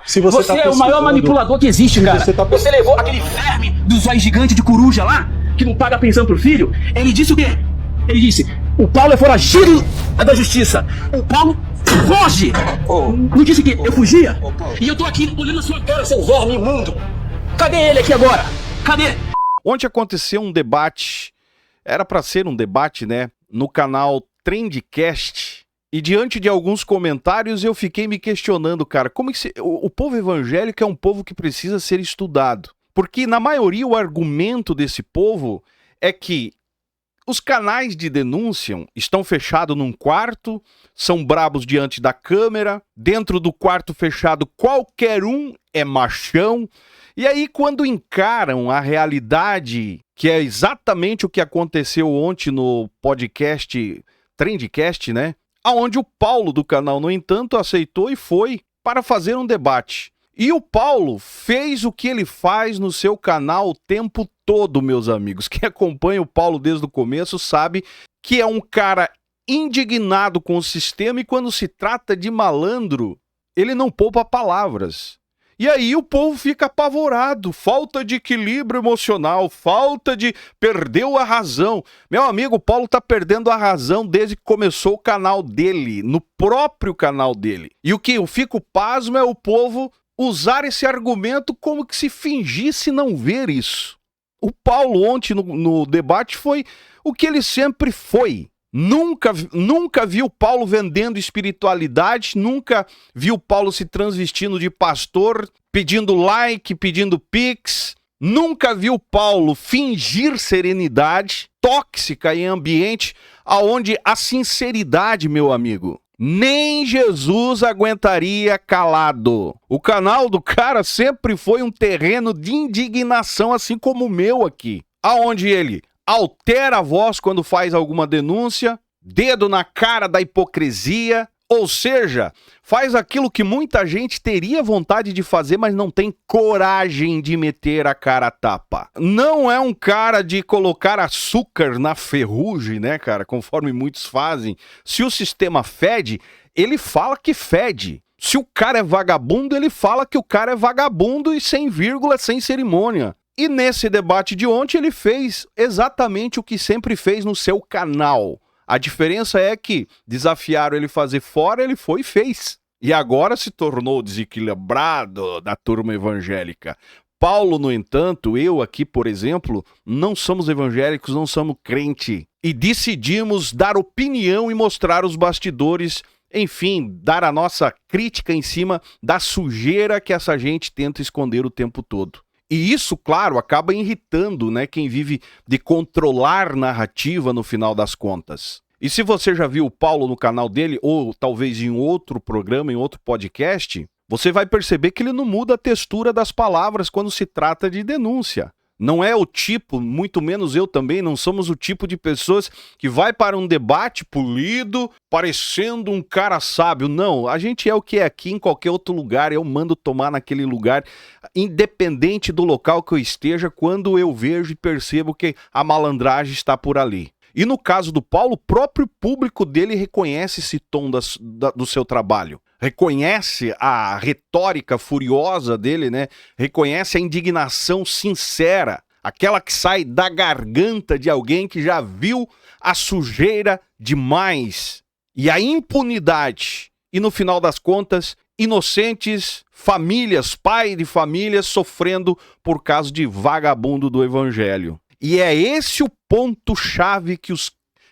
Se você Você tá é o maior manipulador que existe, cara. Você levou aquele verme do zóio gigante de coruja lá, que não paga pensão pro filho. Ele disse o quê? Ele disse, o Paulo é foragido da justiça. O Paulo foge. Não disse que eu fugia? E eu tô aqui olhando a sua cara, seu verme imundo. Cadê ele aqui agora? Cadê? Ontem aconteceu um debate, era pra ser um debate, né, no canal Trendcast. E diante de alguns comentários eu fiquei me questionando, cara, como que o povo evangélico é um povo que precisa ser estudado. Porque na maioria o argumento desse povo é que os canais de denúncia estão fechados num quarto, são brabos diante da câmera, dentro do quarto fechado qualquer um é machão. E aí quando encaram a realidade, que é exatamente o que aconteceu ontem no podcast Trendcast, né? Aonde o Paulo do canal, no entanto, aceitou e foi para fazer um debate. E o Paulo fez o que ele faz no seu canal o tempo todo, meus amigos. Quem acompanha o Paulo desde o começo sabe que é um cara indignado com o sistema e quando se trata de malandro, ele não poupa palavras. E aí o povo fica apavorado, falta de equilíbrio emocional, perdeu a razão. Meu amigo, o Paulo tá perdendo a razão desde que começou o canal dele, no próprio canal dele. E o que eu fico pasmo é o povo usar esse argumento como que se fingisse não ver isso. O Paulo ontem no debate foi o que ele sempre foi. Nunca vi o Paulo vendendo espiritualidade, nunca vi o Paulo se transvestindo de pastor, pedindo like, pedindo pix. Nunca vi o Paulo fingir serenidade tóxica em ambiente onde a sinceridade, meu amigo, nem Jesus aguentaria calado. O canal do cara sempre foi um terreno de indignação, assim como o meu aqui, aonde ele altera a voz quando faz alguma denúncia, dedo na cara da hipocrisia, ou seja, faz aquilo que muita gente teria vontade de fazer, mas não tem coragem de meter a cara a tapa. Não é um cara de colocar açúcar na ferrugem, né, cara, conforme muitos fazem. Se o sistema fede, ele fala que fede. Se o cara é vagabundo, ele fala que o cara é vagabundo e sem vírgula, sem cerimônia. E nesse debate de ontem ele fez exatamente o que sempre fez no seu canal. A diferença é que desafiaram ele fazer fora, ele foi e fez. E agora se tornou desequilibrado da turma evangélica. Paulo, no entanto, eu aqui, por exemplo, não somos evangélicos, não somos crente. E decidimos dar opinião e mostrar os bastidores, enfim, dar a nossa crítica em cima da sujeira que essa gente tenta esconder o tempo todo. E isso, claro, acaba irritando, né, quem vive de controlar narrativa no final das contas. E se você já viu o Paulo no canal dele, ou talvez em outro programa, em outro podcast, você vai perceber que ele não muda a textura das palavras quando se trata de denúncia. Não é o tipo, muito menos eu também, não somos o tipo de pessoas que vai para um debate polido, parecendo um cara sábio. Não, a gente é o que é aqui em qualquer outro lugar, eu mando tomar naquele lugar, independente do local que eu esteja, quando eu vejo e percebo que a malandragem está por ali. E no caso do Paulo, o próprio público dele reconhece esse tom do seu trabalho. Reconhece a retórica furiosa dele, né? Reconhece a indignação sincera, aquela que sai da garganta de alguém que já viu a sujeira demais e a impunidade. E no final das contas, inocentes, famílias, pai de famílias sofrendo por causa de vagabundo do evangelho. E é esse o ponto-chave que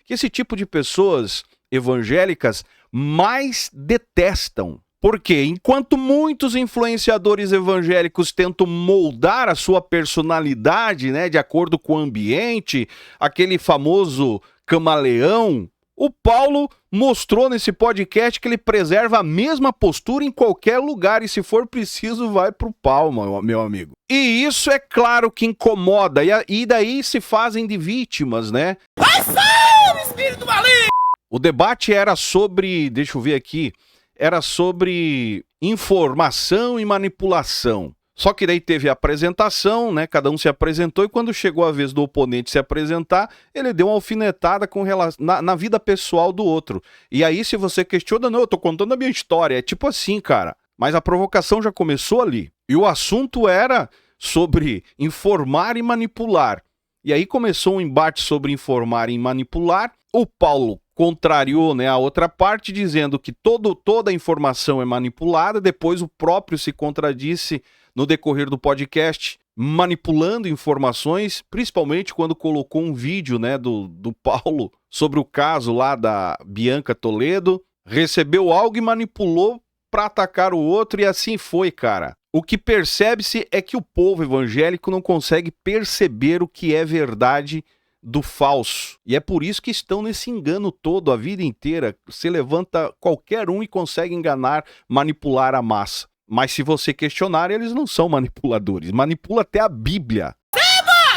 esse tipo de pessoas evangélicas mais detestam. Porque enquanto muitos influenciadores evangélicos tentam moldar a sua personalidade, né, de acordo com o ambiente, aquele famoso camaleão, o Paulo mostrou nesse podcast que ele preserva a mesma postura em qualquer lugar e se for preciso vai pro pau, meu amigo. E isso é claro que incomoda e daí se fazem de vítimas, né? Vai sair, espírito maligno! O debate era sobre, deixa eu ver aqui, era sobre informação e manipulação. Só que daí teve a apresentação, né? Cada um se apresentou e quando chegou a vez do oponente se apresentar, ele deu uma alfinetada na vida pessoal do outro. E aí se você questiona, não, eu tô contando a minha história. É tipo assim, cara. Mas a provocação já começou ali. E o assunto era sobre informar e manipular. E aí começou um embate sobre informar e manipular. O Paulo contrariou, né, a outra parte, dizendo que toda a informação é manipulada. Depois o próprio se contradisse no decorrer do podcast, manipulando informações, principalmente quando colocou um vídeo, né, do Paulo sobre o caso lá da Bianca Toledo. Recebeu algo e manipulou para atacar o outro, e assim foi, cara. O que percebe-se é que o povo evangélico não consegue perceber o que é verdade do falso. E é por isso que estão nesse engano todo a vida inteira. Se levanta qualquer um e consegue enganar, manipular a massa. Mas se você questionar, eles não são manipuladores. Manipula até a Bíblia.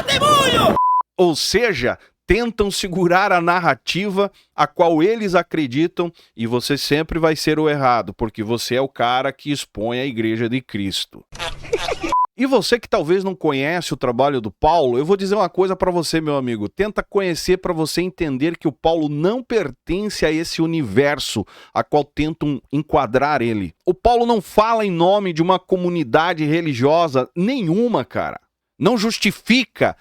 Demônio! Ou seja, tentam segurar a narrativa a qual eles acreditam, e você sempre vai ser o errado, porque você é o cara que expõe a Igreja de Cristo. E você que talvez não conhece o trabalho do Paulo, eu vou dizer uma coisa para você, meu amigo. Tenta conhecer para você entender que o Paulo não pertence a esse universo a qual tentam enquadrar ele. O Paulo não fala em nome de uma comunidade religiosa nenhuma, cara. Não justifica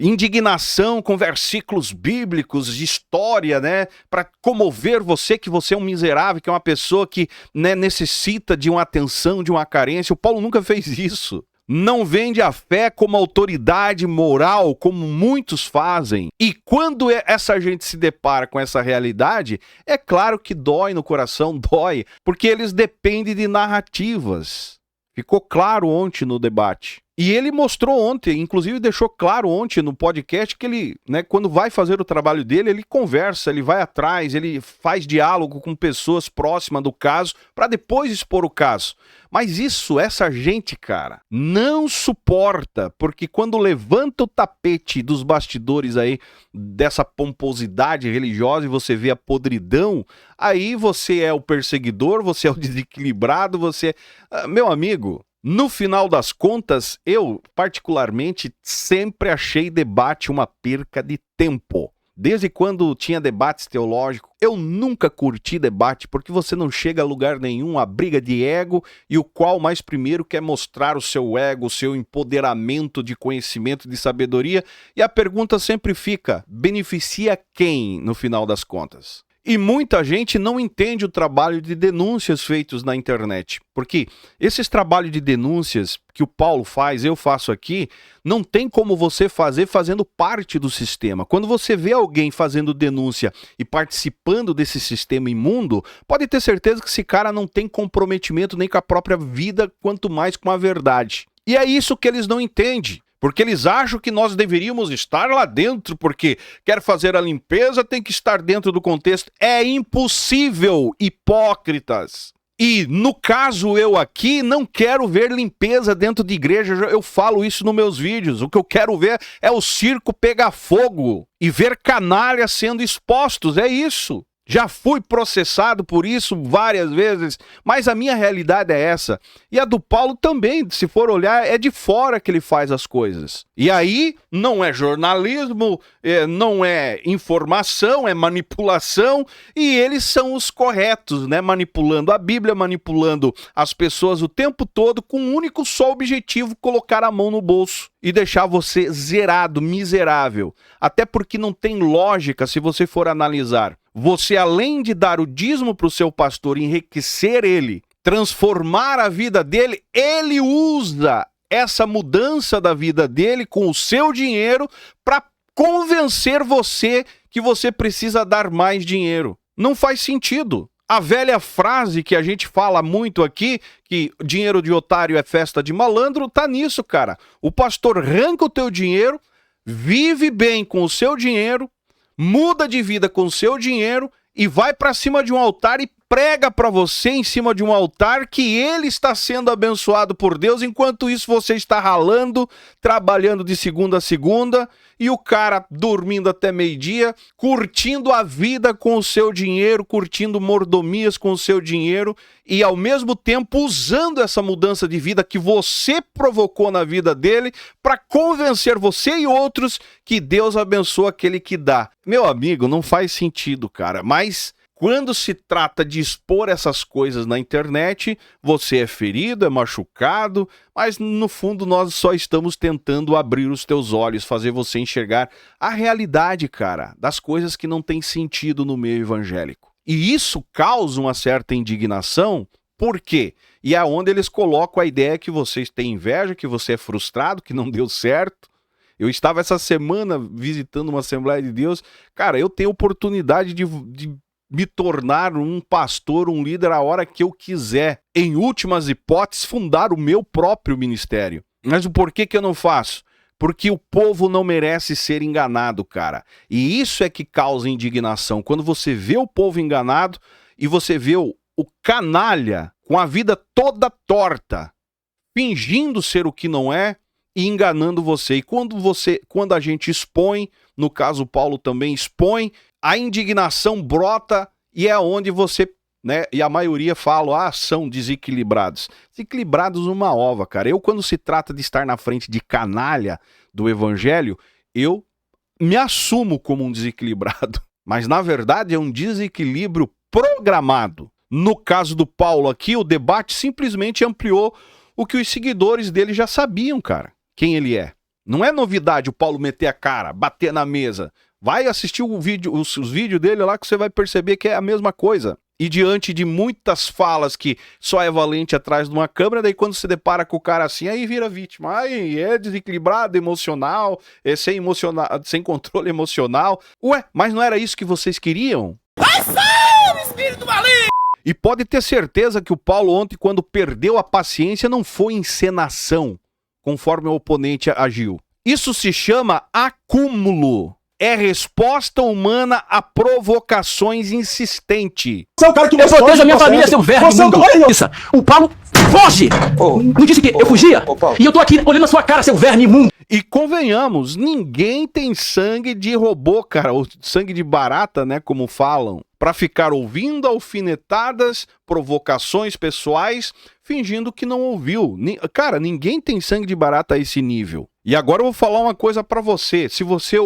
indignação com versículos bíblicos, de história, né, para comover você, que você é um miserável, que é uma pessoa que, né, necessita de uma atenção, de uma carência. O Paulo nunca fez isso. Não vende a fé como autoridade moral, como muitos fazem. E quando essa gente se depara com essa realidade, é claro que dói no coração, dói, porque eles dependem de narrativas. Ficou claro ontem no debate. E ele mostrou ontem, inclusive deixou claro ontem no podcast que ele, né, quando vai fazer o trabalho dele, ele conversa, ele vai atrás, ele faz diálogo com pessoas próximas do caso para depois expor o caso. Mas essa gente, cara, não suporta, porque quando levanta o tapete dos bastidores aí dessa pomposidade religiosa e você vê a podridão, aí você é o perseguidor, você é o desequilibrado, você é... Meu amigo... No final das contas, eu, particularmente, sempre achei debate uma perca de tempo. Desde quando tinha debates teológicos, eu nunca curti debate, porque você não chega a lugar nenhum, a briga de ego, e o qual mais primeiro quer mostrar o seu ego, o seu empoderamento de conhecimento, de sabedoria, e a pergunta sempre fica, beneficia quem no final das contas? E muita gente não entende o trabalho de denúncias feitos na internet. Porque esses trabalhos de denúncias que o Paulo faz, eu faço aqui, não tem como você fazer fazendo parte do sistema. Quando você vê alguém fazendo denúncia e participando desse sistema imundo, pode ter certeza que esse cara não tem comprometimento nem com a própria vida, quanto mais com a verdade. E é isso que eles não entendem. Porque eles acham que nós deveríamos estar lá dentro, porque quer fazer a limpeza, tem que estar dentro do contexto. É impossível, hipócritas. E no caso eu aqui não quero ver limpeza dentro de igreja, eu falo isso nos meus vídeos. O que eu quero ver é o circo pegar fogo e ver canalhas sendo expostos, é isso. Já fui processado por isso várias vezes, mas a minha realidade é essa. E a do Paulo também, se for olhar, é de fora que ele faz as coisas. E aí não é jornalismo, não é informação, é manipulação, e eles são os corretos, né? Manipulando a Bíblia, manipulando as pessoas o tempo todo com um único só objetivo, colocar a mão no bolso e deixar você zerado, miserável. Até porque não tem lógica se você for analisar. Você, além de dar o dízimo para o seu pastor, enriquecer ele, transformar a vida dele, ele usa essa mudança da vida dele com o seu dinheiro para convencer você que você precisa dar mais dinheiro. Não faz sentido. A velha frase que a gente fala muito aqui, que dinheiro de otário é festa de malandro, tá nisso, cara. O pastor arranca o teu dinheiro, vive bem com o seu dinheiro, muda de vida com o seu dinheiro e vai para cima de um altar e prega para você em cima de um altar que ele está sendo abençoado por Deus, enquanto isso você está ralando, trabalhando de segunda a segunda, e o cara dormindo até meio-dia, curtindo a vida com o seu dinheiro, curtindo mordomias com o seu dinheiro, e ao mesmo tempo usando essa mudança de vida que você provocou na vida dele para convencer você e outros que Deus abençoa aquele que dá. Meu amigo, não faz sentido, cara, mas quando se trata de expor essas coisas na internet, você é ferido, é machucado, mas no fundo nós só estamos tentando abrir os teus olhos, fazer você enxergar a realidade, cara, das coisas que não têm sentido no meio evangélico. E isso causa uma certa indignação, por quê? E é onde eles colocam a ideia que vocês têm inveja, que você é frustrado, que não deu certo. Eu estava essa semana visitando uma Assembleia de Deus. Cara, eu tenho oportunidade de me tornar um pastor, um líder a hora que eu quiser. Em últimas hipóteses, fundar o meu próprio ministério. Mas o porquê que eu não faço? Porque o povo não merece ser enganado, cara. E isso é que causa indignação. Quando você vê o povo enganado e você vê o canalha com a vida toda torta, fingindo ser o que não é e enganando você. E quando a gente expõe, no caso Paulo também expõe, a indignação brota e é onde você, né, e a maioria fala, são desequilibrados. Desequilibrados uma ova, cara. Eu, quando se trata de estar na frente de canalha do evangelho, eu me assumo como um desequilibrado. Mas, na verdade, é um desequilíbrio programado. No caso do Paulo aqui, o debate simplesmente ampliou o que os seguidores dele já sabiam, cara. Quem ele é. Não é novidade o Paulo meter a cara, bater na mesa. Vai assistir os vídeos dele lá que você vai perceber que é a mesma coisa. E diante de muitas falas que só é valente atrás de uma câmera, daí quando se depara com o cara assim, aí vira vítima. Aí é desequilibrado, emocional, é sem controle emocional. Ué, mas não era isso que vocês queriam? Vai sair, espírito maligno! E pode ter certeza que o Paulo ontem, quando perdeu a paciência, não foi encenação, conforme o oponente agiu. Isso se chama acúmulo. É resposta humana a provocações insistente. Você é o cara que eu protejo a minha família, seu verme. O Paulo foge! Não disse que eu fugia? E eu tô aqui olhando a sua cara, seu verme imundo. E convenhamos, ninguém tem sangue de robô, cara, ou sangue de barata, né, como falam, pra ficar ouvindo alfinetadas, provocações pessoais, fingindo que não ouviu. Cara, ninguém tem sangue de barata a esse nível. E agora eu vou falar uma coisa pra você. Se você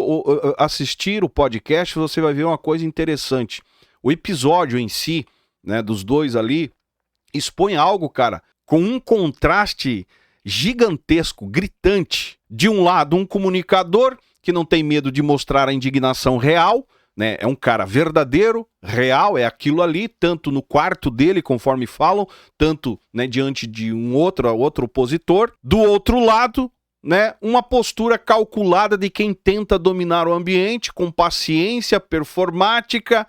assistir o podcast, você vai ver uma coisa interessante. O episódio em si, né, dos dois ali, expõe algo, cara, com um contraste gigantesco, gritante. De um lado, um comunicador que não tem medo de mostrar a indignação real, né? É um cara verdadeiro, real, é aquilo ali, tanto no quarto dele, conforme falam, tanto, né, diante de um outro opositor. Do outro lado, né, uma postura calculada de quem tenta dominar o ambiente com paciência performática,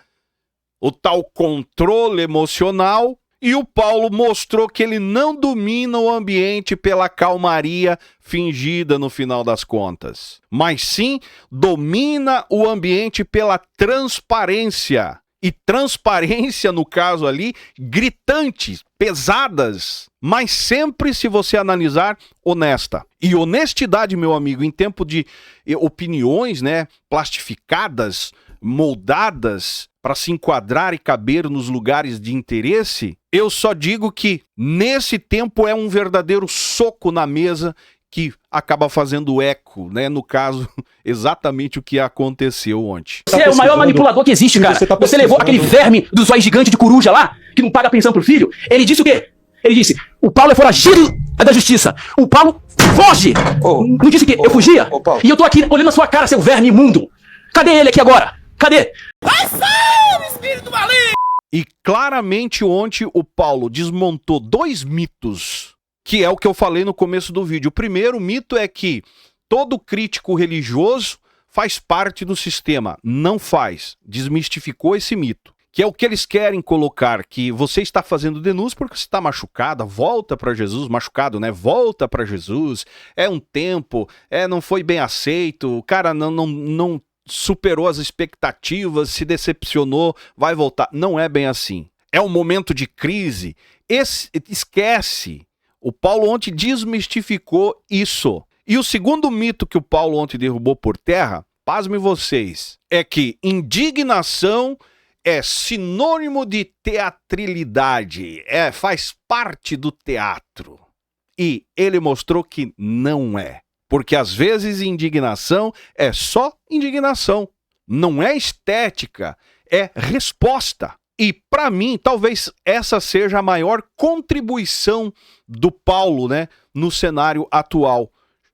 o tal controle emocional. E o Paulo mostrou que ele não domina o ambiente pela calmaria fingida no final das contas, mas sim domina o ambiente pela transparência. E transparência, no caso ali, gritantes, pesadas, mas sempre, se você analisar, honesta. E honestidade, meu amigo, em tempo de opiniões, né, plastificadas, moldadas para se enquadrar e caber nos lugares de interesse, eu só digo que nesse tempo é um verdadeiro soco na mesa que acaba fazendo eco, né? No caso, exatamente o que aconteceu ontem. Você é o maior manipulador que existe, cara. Você levou aquele verme do zóio gigante de coruja lá, que não paga pensão pro filho. Ele disse o quê? Ele disse, o Paulo é foragido da justiça. O Paulo foge! Não disse que eu fugia? E eu tô aqui olhando a sua cara, seu verme imundo. Cadê ele aqui agora? Cadê? Vai sair, espírito maligno! E claramente ontem o Paulo desmontou dois mitos, que é o que eu falei no começo do vídeo. O primeiro mito é que todo crítico religioso faz parte do sistema. Não faz. Desmistificou esse mito. Que é o que eles querem colocar, que você está fazendo denúncia porque você está machucada, volta para Jesus, machucado, né? Volta para Jesus, é um tempo, não foi bem aceito, o cara não superou as expectativas, se decepcionou, vai voltar. Não é bem assim. É um momento de crise. Esquece. O Paulo ontem desmistificou isso. E o segundo mito que o Paulo ontem derrubou por terra, pasmem vocês, é que indignação é sinônimo de teatralidade, faz parte do teatro. E ele mostrou que não é. Porque às vezes indignação é só indignação. Não é estética, é resposta. E para mim, talvez essa seja a maior contribuição do Paulo, né, no cenário atual.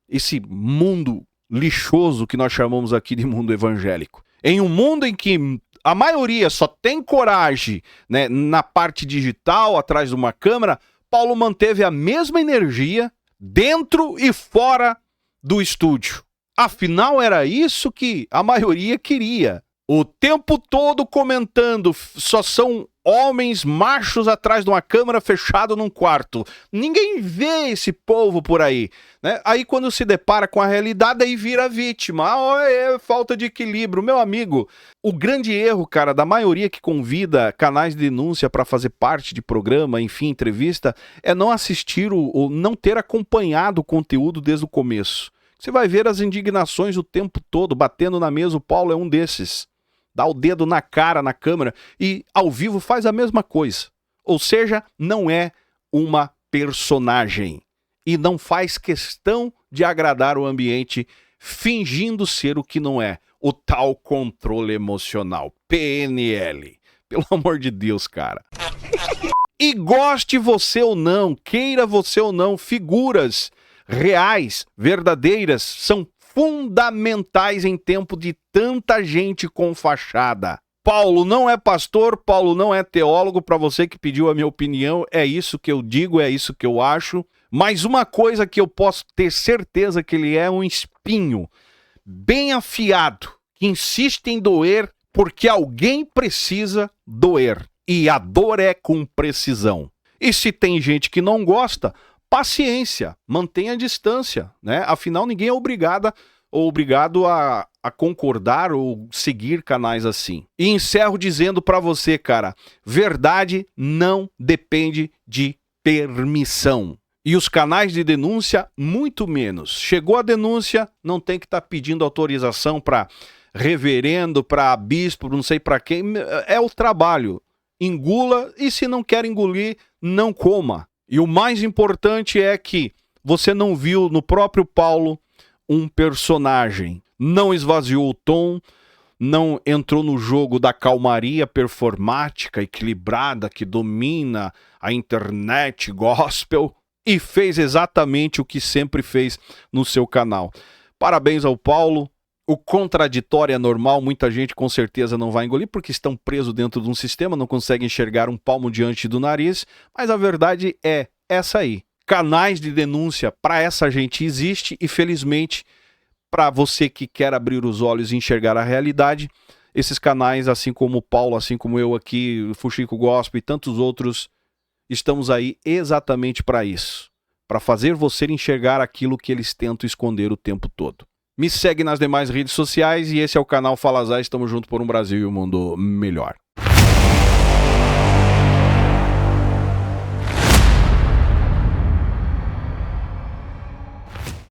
Esse mundo lixoso que nós chamamos aqui de mundo evangélico. Em um mundo em que a maioria só tem coragem, né, na parte digital, atrás de uma câmera, Paulo manteve a mesma energia dentro e fora do estúdio. Afinal, era isso que a maioria queria. O tempo todo comentando, só são homens machos atrás de uma câmera fechado num quarto. Ninguém vê esse povo por aí, né? Aí quando se depara com a realidade, aí vira vítima. É falta de equilíbrio. Meu amigo, o grande erro, cara, da maioria que convida canais de denúncia para fazer parte de programa, enfim, entrevista, é não assistir ou não ter acompanhado o conteúdo desde o começo. Você vai ver as indignações o tempo todo, batendo na mesa. O Paulo é um desses. Dá o dedo na cara, na câmera, e ao vivo faz a mesma coisa. Ou seja, não é uma personagem. E não faz questão de agradar o ambiente, fingindo ser o que não é. O tal controle emocional. PNL. Pelo amor de Deus, cara. E goste você ou não, queira você ou não, figuras reais, verdadeiras, são fundamentais em tempo de tanta gente com fachada. Paulo não é pastor, Paulo não é teólogo, para você que pediu a minha opinião, é isso que eu digo, é isso que eu acho. Mas uma coisa que eu posso ter certeza que ele é um espinho bem afiado, que insiste em doer porque alguém precisa doer. E a dor é com precisão. E se tem gente que não gosta, paciência, mantenha a distância, né? Afinal, ninguém é obrigado a concordar ou seguir canais assim. E encerro dizendo pra você, cara, verdade não depende de permissão. E os canais de denúncia, muito menos. Chegou a denúncia, não tem que estar pedindo autorização pra reverendo, pra bispo, não sei pra quem. É o trabalho. Engula, e se não quer engolir, não coma. E o mais importante é que você não viu no próprio Paulo um personagem. Não esvaziou o tom, não entrou no jogo da calmaria performática, equilibrada, que domina a internet gospel, e fez exatamente o que sempre fez no seu canal. Parabéns ao Paulo. O contraditório é normal, muita gente com certeza não vai engolir, porque estão presos dentro de um sistema, não conseguem enxergar um palmo diante do nariz, mas a verdade é essa aí. Canais de denúncia para essa gente existe e, felizmente, para você que quer abrir os olhos e enxergar a realidade, esses canais, assim como o Paulo, assim como eu aqui, o Fuxico Gospel e tantos outros, estamos aí exatamente para isso, para fazer você enxergar aquilo que eles tentam esconder o tempo todo. Me segue nas demais redes sociais e esse é o canal Fala Zay. Estamos juntos por um Brasil e um mundo melhor.